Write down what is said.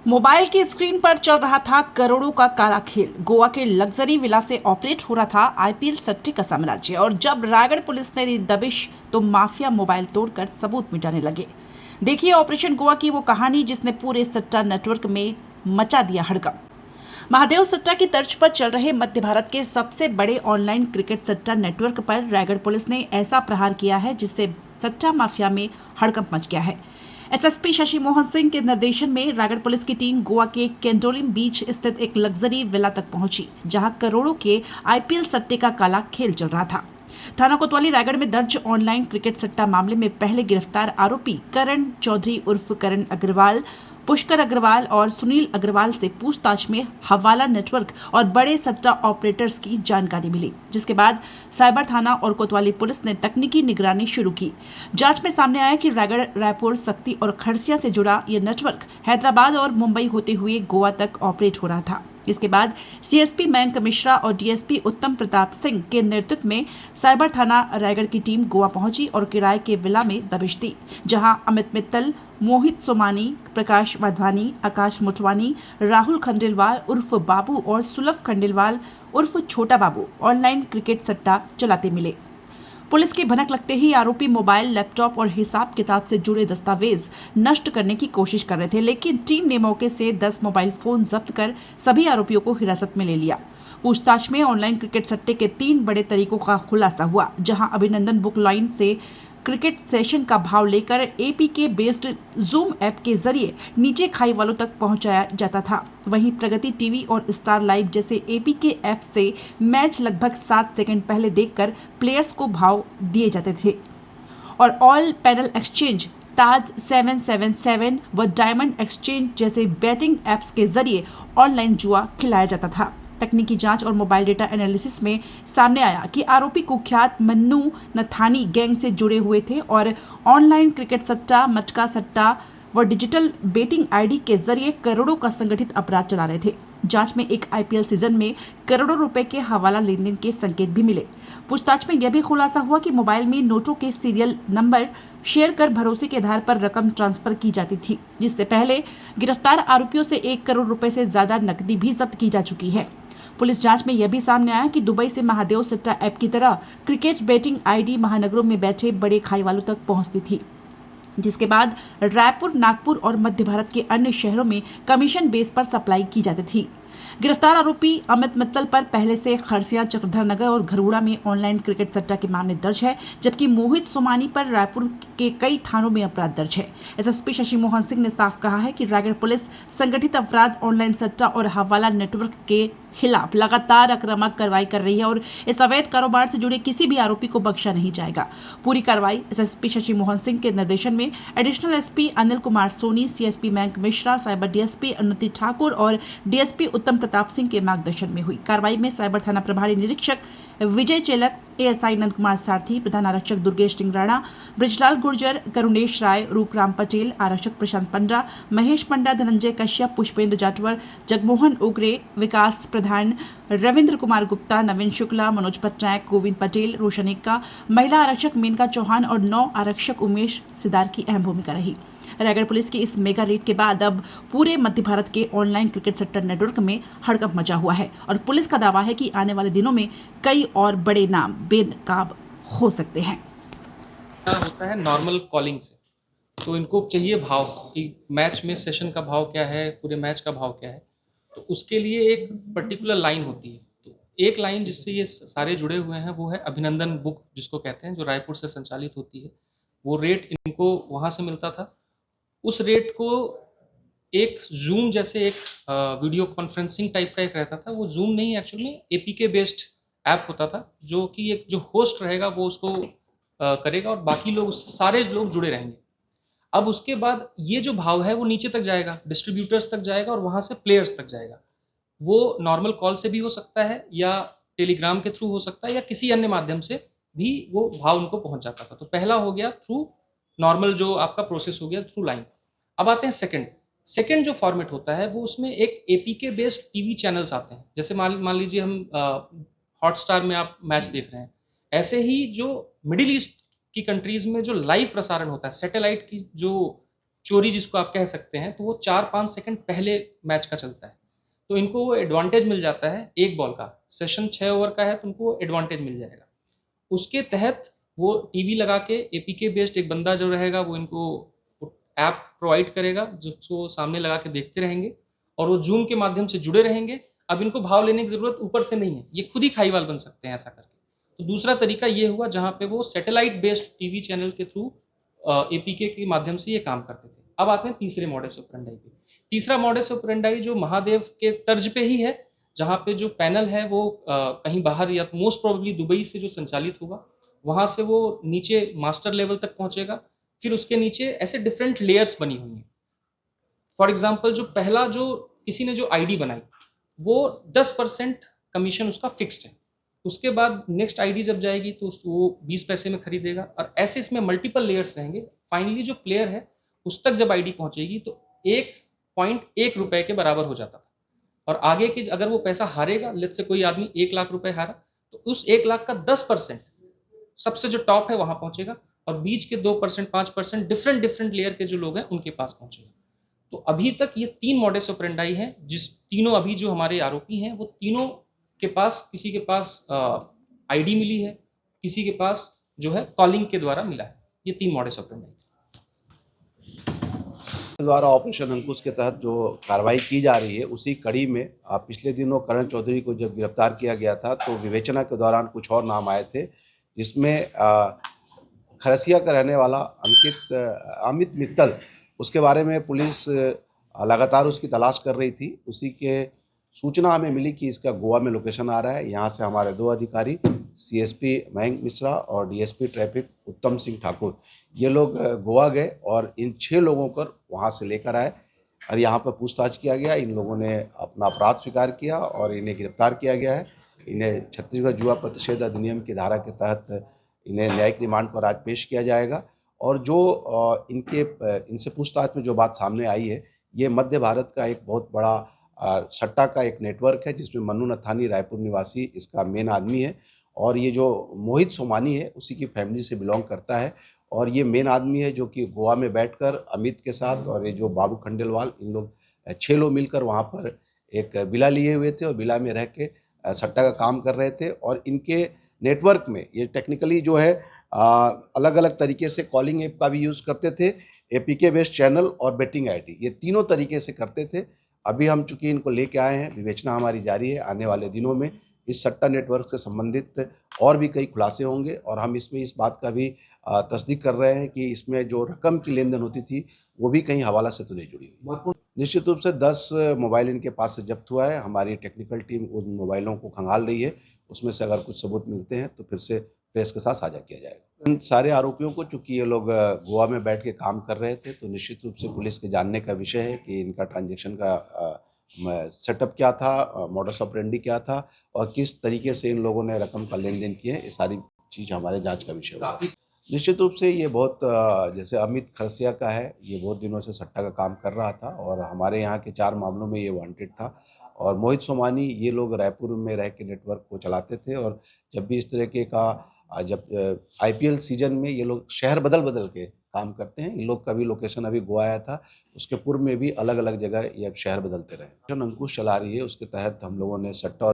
Mobile की screen पर चल रहा था करोड़ों का काला खेल। गोवा के लग्जरी विला से ऑपरेट हो रहा था आईपीएल सट्टे का साम्राज्य, और जब रायगढ़ पुलिस ने दी दबिश तो माफिया मोबाइल तोड़कर सबूत मिटाने लगे। देखिए ऑपरेशन गोवा की वो कहानी जिसने पूरे सट्टा नेटवर्क में मचा दिया हड़कंप। महादेव सट्टा की तर्ज पर चल रहे मध्य भारत के सबसे बड़े ऑनलाइन क्रिकेट सट्टा नेटवर्क पर रायगढ़ पुलिस ने ऐसा प्रहार किया है जिससे सट्टा माफिया में हड़कंप मच गया है। एसएसपी शशि मोहन सिंह के निर्देशन में रायगढ़ पुलिस की टीम गोवा के केंडोलिम बीच स्थित एक लग्जरी विला तक पहुंची, जहां करोड़ों के आईपीएल सट्टे का काला खेल चल रहा था। थाना कोतवाली रायगढ़ में दर्ज ऑनलाइन क्रिकेट सट्टा मामले में पहले गिरफ्तार आरोपी करण चौधरी उर्फ करण अग्रवाल, पुष्कर अग्रवाल और सुनील अग्रवाल से पूछताछ में हवाला नेटवर्क और बड़े सट्टा ऑपरेटर्स की जानकारी मिली, जिसके बाद साइबर थाना और कोतवाली पुलिस ने तकनीकी निगरानी शुरू की। जांच में सामने आया कि रायगढ़, रायपुर, सक्ती और खरसिया से जुड़ा यह नेटवर्क हैदराबाद और मुंबई होते हुए गोवा तक ऑपरेट हो रहा था। इसके बाद सीएसपी मयंक मिश्रा और डीएसपी उत्तम प्रताप सिंह के नेतृत्व में साइबर थाना रायगढ़ की टीम गोवा पहुंची और किराए के विला में दबिश दी, जहां अमित मित्तल, मोहित सोमानी, प्रकाश वाधवानी, आकाश मोटवानी, राहुल खंडेलवाल उर्फ बाबू और सुलभ खंडेलवाल उर्फ छोटा बाबू ऑनलाइन क्रिकेट सट्टा चलाते मिले। पुलिस की भनक लगते ही आरोपी मोबाइल, लैपटॉप और हिसाब किताब से जुड़े दस्तावेज नष्ट करने की कोशिश कर रहे थे, लेकिन टीम ने मौके से 10 मोबाइल फोन जब्त कर सभी आरोपियों को हिरासत में ले लिया। पूछताछ में ऑनलाइन क्रिकेट सट्टे के 3 बड़े तरीकों का खुलासा हुआ, जहां अभिनंदन बुक लाइन से क्रिकेट सेशन का भाव लेकर एपीके बेस्ड जूम ऐप के जरिए नीचे खाई वालों तक पहुंचाया जाता था। वहीं प्रगति टीवी और स्टार लाइव जैसे एपीके ऐप से मैच लगभग 7 सेकंड पहले देखकर प्लेयर्स को भाव दिए जाते थे, और ऑल पैनल एक्सचेंज, ताज 777 व डायमंड एक्सचेंज जैसे बैटिंग ऐप्स के जरिए ऑनलाइन जुआ खिलाया जाता था। तकनीकी जांच और मोबाइल डेटा एनालिसिस में सामने आया कि आरोपी कुख्यात मन्नू नथानी गैंग से जुड़े हुए थे और ऑनलाइन क्रिकेट सट्टा, मटका सट्टा व डिजिटल बेटिंग आईडी के जरिए करोड़ों का संगठित अपराध चला रहे थे। जांच में एक आईपीएल सीजन में करोड़ों रुपए के हवाला लेन देन के संकेत भी मिले। पूछताछ में यह भी खुलासा हुआ कि मोबाइल में नोटों के सीरियल नंबर शेयर कर भरोसे के आधार पर रकम ट्रांसफर की जाती थी, जिससे पहले गिरफ्तार आरोपियों से 1 करोड़ रुपए से ज्यादा नकदी भी जब्त की जा चुकी है। पुलिस जांच में यह भी सामने आया कि दुबई से महादेव सट्टा ऐप की तरह क्रिकेट बेटिंग आईडी महानगरों में बैठे बड़े खाई वालों तक पहुंचती थी, जिसके बाद रायपुर, नागपुर और मध्य भारत के अन्य शहरों में कमीशन बेस पर सप्लाई की जाती थी। गिरफ्तार आरोपी अमित मित्तल पर पहले से खरसिया, चक्रधर नगर और घरुड़ा में ऑनलाइन क्रिकेट सट्टा के मामले दर्ज है, जबकि मोहित सोमानी पर रायपुर के कई थानों में अपराध दर्ज है। एसएसपी शशि मोहन सिंह ने साफ कहा है कि रायगढ़ पुलिस संगठित अपराध, ऑनलाइन सट्टा और हवाला नेटवर्क के खिलाफ लगातार आक्रामक कार्रवाई कर रही है और इस अवैध कारोबार से जुड़े किसी भी आरोपी को बख्शा नहीं जाएगा। पूरी कार्रवाई एसएसपी शशि मोहन सिंह के निर्देशन में additional SP Anil Kumar Soni, CSP Mayank Mishra, cyber DSP Unnati Thakur और डीएसपी उत्तम प्रताप सिंह के मार्गदर्शन में हुई। कार्रवाई में साइबर थाना प्रभारी निरीक्षक विजय चेलक, एएसआई नंद कुमार सारथी, प्रधान आरक्षक दुर्गेश सिंह राणा, ब्रिजलाल गुर्जर, करुणेश राय, रूपराम पटेल, आरक्षक प्रशांत पंड्रा, महेश पंडा, धनंजय कश्यप, पुष्पेंद्र जाटवर, जगमोहन उगरे, विकास प्रधान, रविंद्र कुमार गुप्ता, नवीन शुक्ला, मनोज पटनायक, गोविंद पटेल, रोशन एक्का, महिला आरक्षक मेनका चौहान और 9 आरक्षक उमेश सिदार की अहम भूमिका रही। रायगढ़ पुलिस की इस मेगा रेड के बाद अब पूरे मध्य भारत के ऑनलाइन क्रिकेट सट्टा नेटवर्क में हड़कंप मचा हुआ है और पुलिस का दावा है कि आने वाले दिनों में कई और बड़े नाम बेनकाब हो सकते हैं। होता है नॉर्मल कॉलिंग से, तो इनको चाहिए भाव कि मैच में सेशन का भाव क्या है, पूरे मैच का भाव क्या है, तो उसके लिए एक पर्टिकुलर लाइन होती है। तो एक लाइन जिससे ये सारे जुड़े हुए हैं वो है अभिनंदन बुक, जिसको कहते हैं, जो रायपुर से संचालित होती है। वो रेट इनको वहाँ से मिलता था। उस रेट को एक जूम जैसे एक वीडियो कॉन्फ्रेंसिंग टाइप का एक रहता था। वो जूम नहीं, एक्चुअल में एपीके बेस्ड ऐप होता था, जो कि एक जो होस्ट रहेगा वो उसको करेगा और बाकी लोग, उससे सारे लोग जुड़े रहेंगे। अब उसके बाद ये जो भाव है वो नीचे तक जाएगा, डिस्ट्रीब्यूटर्स तक जाएगा और वहाँ से प्लेयर्स तक जाएगा। वो नॉर्मल कॉल से भी हो सकता है या टेलीग्राम के थ्रू हो सकता है या किसी अन्य माध्यम से भी वो भाव उनको पहुँच जाता था। तो पहला हो गया थ्रू नॉर्मल, जो आपका प्रोसेस हो गया थ्रू लाइन। अब आते हैं सेकंड जो फॉर्मेट होता है वो, उसमें एक एपीके बेस्ड टीवी चैनल्स आते हैं। जैसे मान लीजिए हम हॉटस्टार में आप मैच देख रहे हैं, ऐसे ही जो मिडिल ईस्ट की कंट्रीज में जो लाइव प्रसारण होता है, सैटेलाइट की जो चोरी जिसको आप कह सकते हैं, तो वो 4-5 सेकंड पहले मैच का चलता है। तो इनको वो एडवांटेज मिल जाता है एक बॉल का। सेशन 6 ओवर का है तो उनको एडवांटेज मिल जाएगा। उसके तहत वो टीवी लगा के एपीके बेस्ड एक बंदा जो रहेगा वो इनको ऐप प्रोवाइड करेगा जिसको सामने लगा के देखते रहेंगे और वो जूम के माध्यम से जुड़े रहेंगे। अब इनको भाव लेने की ज़रूरत ऊपर से नहीं है, ये खुद ही खाईवाल बन सकते हैं ऐसा करके। तो दूसरा तरीका ये हुआ जहाँ पे वो सैटेलाइट बेस्ड टीवी चैनल के थ्रू एपीके के माध्यम से ये काम करते थे। अब आते हैं तीसरे मॉडस ऑपरेंडाई पे। तीसरा मॉडस ऑपरेंडाई जो महादेव के तर्ज पे ही है, जहाँ पे जो पैनल है वो कहीं बाहर या तो मोस्ट प्रोबेबली दुबई से जो संचालित होगा, वहाँ से वो नीचे मास्टर लेवल तक पहुँचेगा। फिर उसके नीचे ऐसे डिफरेंट लेयर्स बनी हुई हैं। फॉर एग्जाम्पल जो पहला जो किसी ने जो आईडी बनाई वो 10% कमीशन उसका फिक्स्ड है। उसके बाद नेक्स्ट आईडी जब जाएगी तो वो 20 पैसे में खरीदेगा और ऐसे इसमें मल्टीपल लेयर्स रहेंगे। फाइनली जो प्लेयर है उस तक जब आईडी पहुंचेगी तो 1.1 रुपए के बराबर हो जाता था। और आगे की अगर वो पैसा हारेगा, लेट्स से कोई आदमी 1 लाख रुपए हारा, तो उस 1 लाख का 10% सबसे जो टॉप है वहां पहुंचेगा और बीच के 2% 5% डिफरेंट डिफरेंट लेयर के जो लोग हैं उनके पास पहुंचेगा। तो अभी तक ये 3 मॉडस ऑपरेंडाई हैं, जिस तीनों अभी जो हमारे आरोपी हैं वो तीनों के पास, किसी के पास आईडी मिली है, किसी के पास जो है कॉलिंग के द्वारा मिला है। ये 3 मॉडस ऑपरेंडाई थे। द्वारा ऑपरेशन अंकुश के तहत जो कार्रवाई की जा रही है उसी कड़ी में पिछले दिनों करण चौधरी को जब गिरफ्तार किया गया था तो विवेचना के दौरान कुछ और नाम आए थे, जिसमें खरसिया का रहने वाला अमित मित्तल, उसके बारे में पुलिस लगातार उसकी तलाश कर रही थी। उसी के सूचना हमें मिली कि इसका गोवा में लोकेशन आ रहा है। यहाँ से हमारे 2 अधिकारी सीएसपी मयंक मिश्रा और डीएसपी ट्रैफिक उत्तम सिंह ठाकुर, ये लोग गोवा गए और इन 6 लोगों को वहाँ से लेकर आए और यहाँ पर पूछताछ किया गया। इन लोगों ने अपना अपराध स्वीकार किया और इन्हें गिरफ्तार किया गया है। इन्हें छत्तीसगढ़ जुआ प्रतिषेध अधिनियम की धारा के तहत इन्हें न्यायिक रिमांड पर आज पेश किया जाएगा। और जो इनसे पूछताछ में जो बात सामने आई है, ये मध्य भारत का एक बहुत बड़ा सट्टा का एक नेटवर्क है, जिसमें मन्नू नथानी रायपुर निवासी इसका मेन आदमी है और ये जो मोहित सोमानी है उसी की फैमिली से बिलोंग करता है। और ये मेन आदमी है जो कि गोवा में बैठकर अमित के साथ और ये जो बाबू खंडेलवाल, इन लोग 6 लोग मिलकर वहाँ पर एक विला लिए हुए थे और विला में रह के सट्टा का काम कर रहे थे। और इनके नेटवर्क में ये टेक्निकली जो है अलग अलग तरीके से कॉलिंग ऐप का भी यूज़ करते थे, एपीके बेस्ड चैनल और बेटिंग आईडी, ये तीनों तरीके से करते थे। अभी हम चूँकि इनको लेके आए हैं, विवेचना हमारी जारी है। आने वाले दिनों में इस सट्टा नेटवर्क से संबंधित और भी कई खुलासे होंगे और हम इसमें इस बात का भी तस्दीक कर रहे हैं कि इसमें जो रकम की लेन देन होती थी वो भी कहीं हवाला से तो नहीं जुड़ी हुई। निश्चित रूप से 10 मोबाइल इनके पास से जब्त हुआ है। हमारी टेक्निकल टीम उन मोबाइलों को खंगाल रही है, उसमें से अगर कुछ सबूत मिलते हैं तो फिर से प्रेस के साथ साझा किया जाएगा। इन सारे आरोपियों को, चूँकि ये लोग गोवा में बैठ के काम कर रहे थे, तो निश्चित रूप से पुलिस के जानने का विषय है कि इनका ट्रांजैक्शन का सेटअप क्या था, मॉडस ऑपरेंडी क्या था और किस तरीके से इन लोगों ने रकम का लेन देन किया है। ये सारी चीज़ हमारे जांच का विषय होगा। निश्चित रूप से ये बहुत जैसे अमित खरसिया का है, ये बहुत दिनों से सट्टा का काम कर रहा था और हमारे यहाँ के 4 मामलों में ये वांटेड था। और मोहित सोमानी, ये लोग रायपुर में रह के नेटवर्क को चलाते थे और जब भी इस तरीके का जब आईपीएल सीजन में ये लोग शहर बदल बदल के काम करते हैं। इन लोग का भी लोकेशन अभी गोवा आया था, उसके पूर्व में भी अलग अलग जगह ये शहर बदलते रहे। अंकुश चला रही है, उसके तहत हम लोगों ने सट्टा